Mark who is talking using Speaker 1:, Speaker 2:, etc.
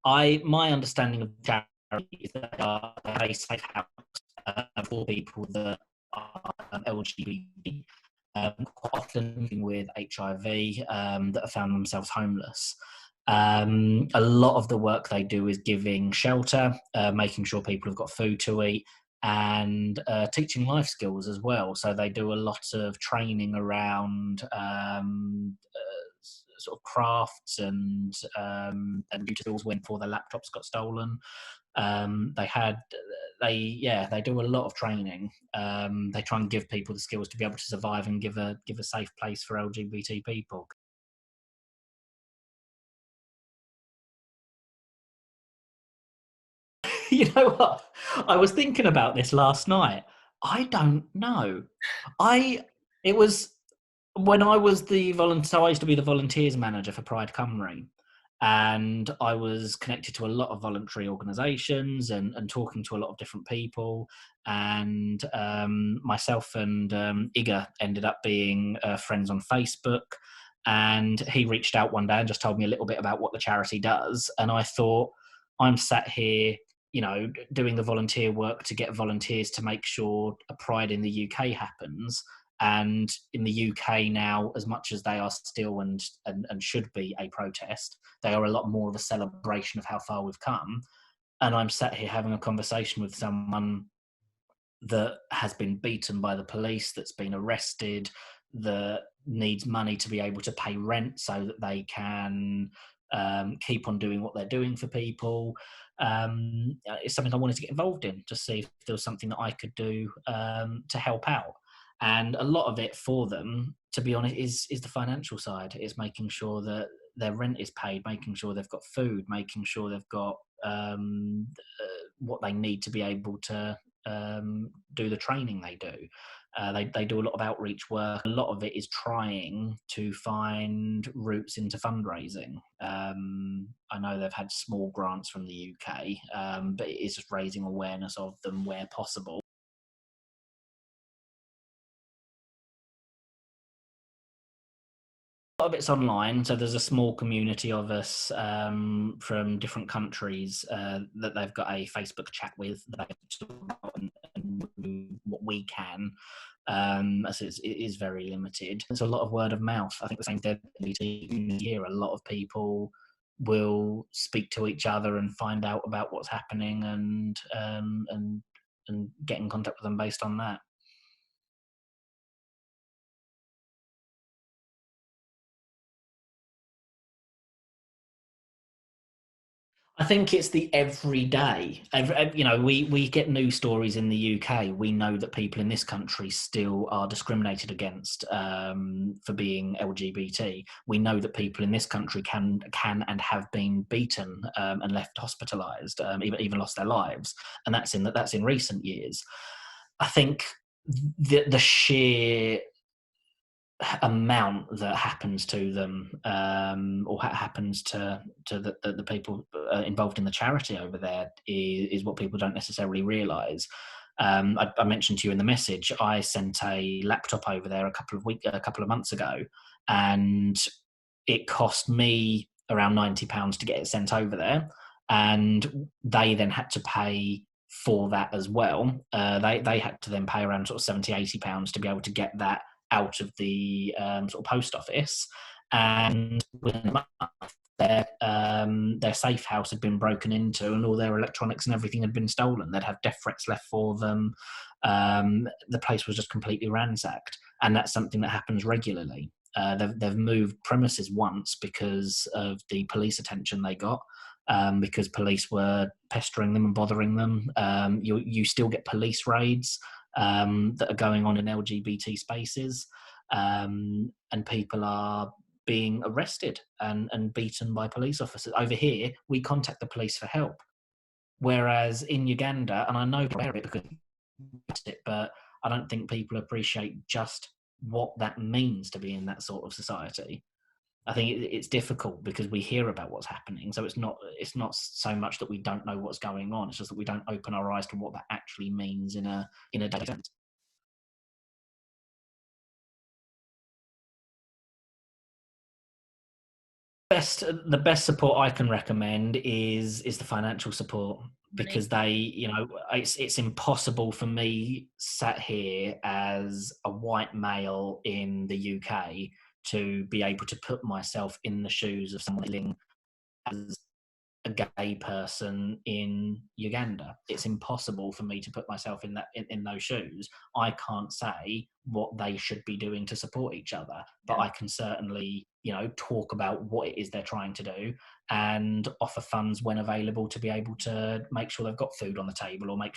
Speaker 1: My understanding of charity is that they are a safe house for people that are LGBT, quite often with HIV, that have found themselves homeless. A lot of the work they do is giving shelter, making sure people have got food to eat, and teaching life skills as well. So they do a lot of training around sort of crafts and computer skills when before their laptops got stolen. They do a lot of training. They try and give people the skills to be able to survive and give a safe place for LGBT people. You know what? I was thinking about this last night. I don't know. I it was when I was the volunteer. So I used to be the volunteers manager for Pride Cymru, and I was connected to a lot of voluntary organisations and talking to a lot of different people. And myself and Iga ended up being friends on Facebook. And he reached out one day and just told me a little bit about what the charity does. And I thought, I'm sat here, doing the volunteer work to get volunteers to make sure a Pride in the UK happens. And in the UK now, as much as they are still and should be a protest, they are a lot more of a celebration of how far we've come. And I'm sat here having a conversation with someone that has been beaten by the police, that's been arrested, that needs money to be able to pay rent so that they can keep on doing what they're doing for people. It's something I wanted to get involved in to see if there was something that I could do to help out. And a lot of it for them, to be honest, is the financial side. It's making sure that their rent is paid, making sure they've got food, making sure they've got what they need to be able to do the training they do. They do a lot of outreach work. A lot of it is trying to find routes into fundraising. I know they've had small grants from the UK, but it is just raising awareness of them where possible. A lot of it's online, so there's a small community of us from different countries that they've got a Facebook chat with that they talk about and do what we can. So it is very limited. There's a lot of word of mouth. I think the same thing here. A lot of people will speak to each other and find out about what's happening and get in contact with them based on that. I think it's the everyday. We get news stories in the UK. We know that people in this country still are discriminated against for being LGBT. We know that people in this country can and have been beaten and left hospitalised, even lost their lives, and that's in recent years. I think the sheer amount that happens to them or happens to the people involved in the charity over there is what people don't necessarily realise. I mentioned to you in the message, I sent a laptop over there a couple of months ago, and it cost me around £90 to get it sent over there, and they then had to pay for that as well. They had to then pay around sort of £70-80 to be able to get that out of the sort of post office. And within a month, their safe house had been broken into, and all their electronics and everything had been stolen. They'd have death threats left for them. The place was just completely ransacked, and that's something that happens regularly. They've moved premises once because of the police attention they got. Because police were pestering them and bothering them. You still get police raids that are going on in LGBT spaces, and people are being arrested and beaten by police officers. Over here, we contact the police for help, whereas in Uganda, and I know it because but I don't think people appreciate just what that means to be in that sort of society. I think it's difficult because we hear about what's happening, so it's not so much that we don't know what's going on. It's just that we don't open our eyes to what that actually means in a daily sense. the best support I can recommend is the financial support,
Speaker 2: Money.
Speaker 1: because it's impossible for me sat here as a white male in the UK to be able to put myself in the shoes of someone living as a gay person in Uganda. It's impossible for me to put myself in those shoes. I can't say what they should be doing to support each other, but
Speaker 2: Yeah.
Speaker 1: I can certainly, talk about what it is they're trying to do and offer funds when available to be able to make sure they've got food on the table, or make